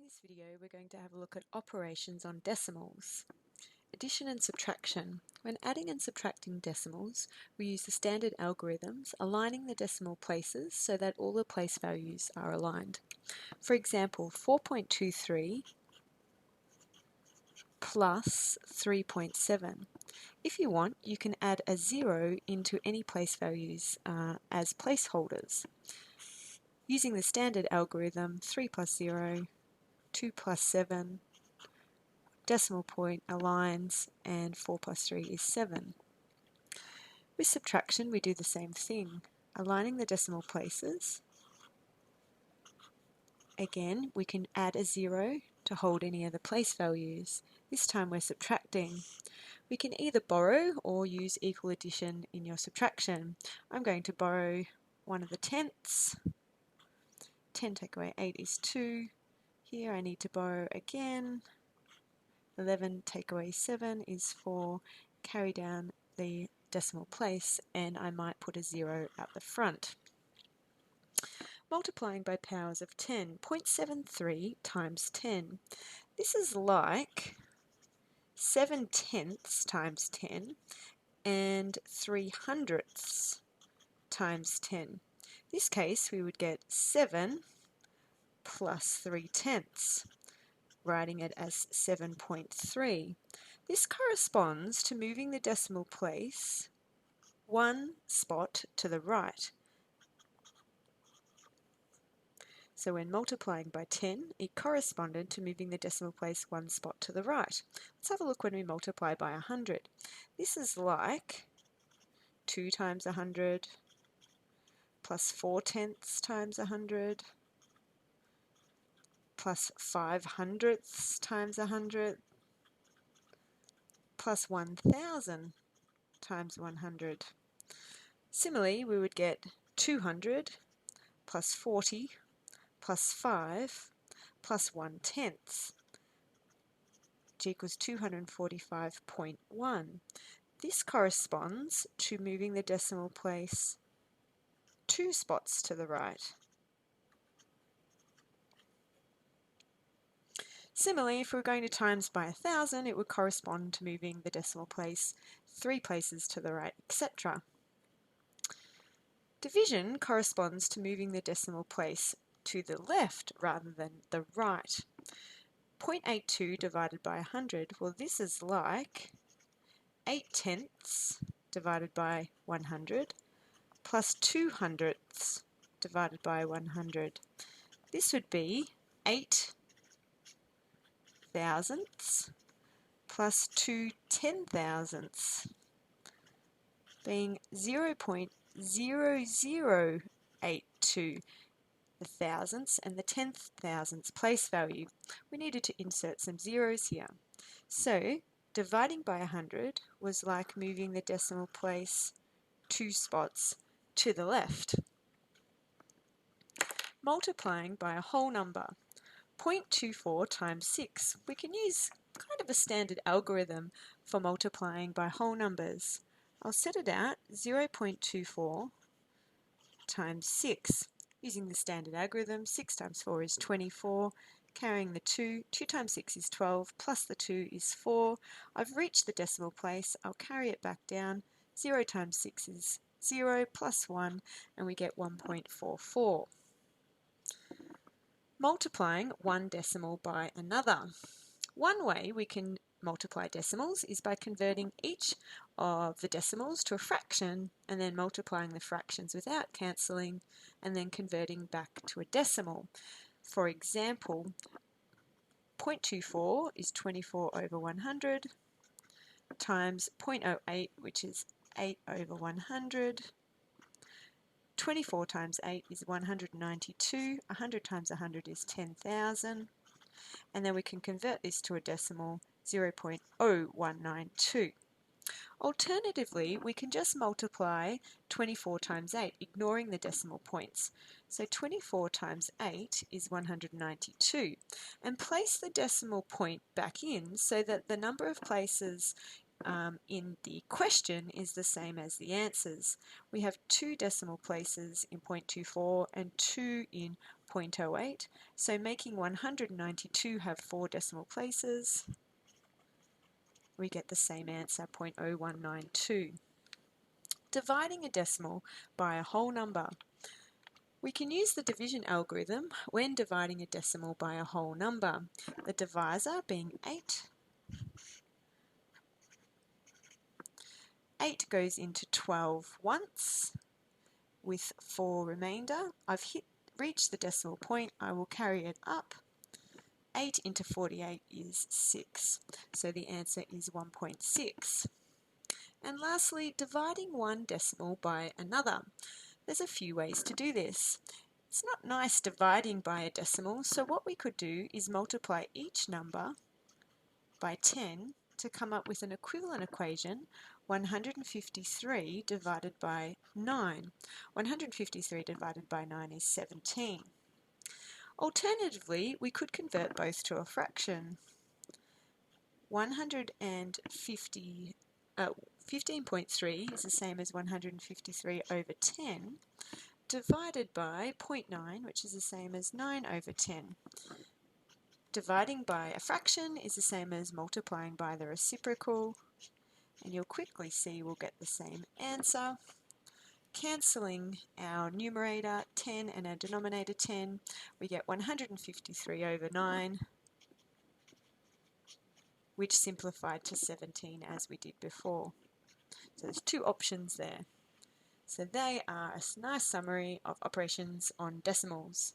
this video, we're going to have a look at operations on decimals. Addition and subtraction. When adding and subtracting decimals, we use the standard algorithms, aligning the decimal places so that all the place values are aligned. For example, 4.23 plus 3.7. If you want, you can add a 0 into any place values as placeholders. Using the standard algorithm, 3 plus 0, 2 plus 7, decimal point aligns, and 4 plus 3 is 7. With subtraction, we do the same thing, aligning the decimal places. Again, we can add a 0 to hold any of the place values. This time we're subtracting. We can either borrow or use equal addition in your subtraction. I'm going to borrow one of the tenths. 10 take away 8 is 2. Here I need to borrow again. 11 take away 7 is 4. Carry down the decimal place, and I might put a 0 at the front. Multiplying by powers of 10, 0.73 times 10. This is like 7 tenths times 10 and 3 hundredths times 10. In this case, we would get 7 plus 3 tenths, writing it as 7.3. This corresponds to moving the decimal place one spot to the right. So when multiplying by 10, it corresponded to moving the decimal place one spot to the right. Let's have a look when we multiply by 100. This is like 2 times 100 plus 4 tenths times 100 plus 5 hundredths times 100 plus 1,000 times 100. Similarly, we would get 200 plus 40 plus 5 plus 1 tenth, which equals 245.1. This corresponds to moving the decimal place 2 spots to the right. Similarly, if we were going to times by 1,000, it would correspond to moving the decimal place 3 places to the right, etc. Division corresponds to moving the decimal place to the left rather than the right. 0.82 divided by 100, well, this is like 8 tenths divided by 100 plus 2 hundredths divided by 100. This would be 8 thousandths plus 2 ten-thousandths, being 0.0082, the thousandths and the tenth thousandths place value. We needed to insert some zeros here. So dividing by 100 was like moving the decimal place 2 spots to the left. Multiplying by a whole number. 0.24 times 6. We can use kind of a standard algorithm for multiplying by whole numbers. I'll set it out 0.24 times 6. Using the standard algorithm, 6 times 4 is 24. Carrying the 2, 2 times 6 is 12, plus the 2 is 4. I've reached the decimal place. I'll carry it back down. 0 times 6 is 0, plus 1, and we get 1.44. Multiplying one decimal by another. One way we can multiply decimals is by converting each of the decimals to a fraction and then multiplying the fractions without cancelling and then converting back to a decimal. For example, 0.24 is 24 over 100 times 0.08, which is 8 over 100. 24 times 8 is 192. 100 times 100 is 10,000. And then we can convert this to a decimal, 0.0192. Alternatively, we can just multiply 24 times 8, ignoring the decimal points. So 24 times 8 is 192. And place the decimal point back in so that the number of places in the question is the same as the answers. We have 2 decimal places in 0.24 and 2 in 0.08, so making 192 have 4 decimal places, we get the same answer, 0.0192. Dividing a decimal by a whole number. We can use the division algorithm when dividing a decimal by a whole number. The divisor being 8. 8 goes into 12 once with 4 remainder. I've reached the decimal point, I will carry it up. 8 into 48 is 6, so the answer is 1.6. And lastly, dividing one decimal by another. There's a few ways to do this. It's not nice dividing by a decimal, so what we could do is multiply each number by 10 to come up with an equivalent equation, 153 divided by 9. 153 divided by 9 is 17. Alternatively, we could convert both to a fraction. 15.3 is the same as 153 over 10 divided by 0.9, which is the same as 9 over 10. Dividing by a fraction is the same as multiplying by the reciprocal, and you'll quickly see we'll get the same answer. Cancelling our numerator 10 and our denominator 10, we get 153 over 9, which simplified to 17 as we did before. So there's 2 options there. So they are a nice summary of operations on decimals.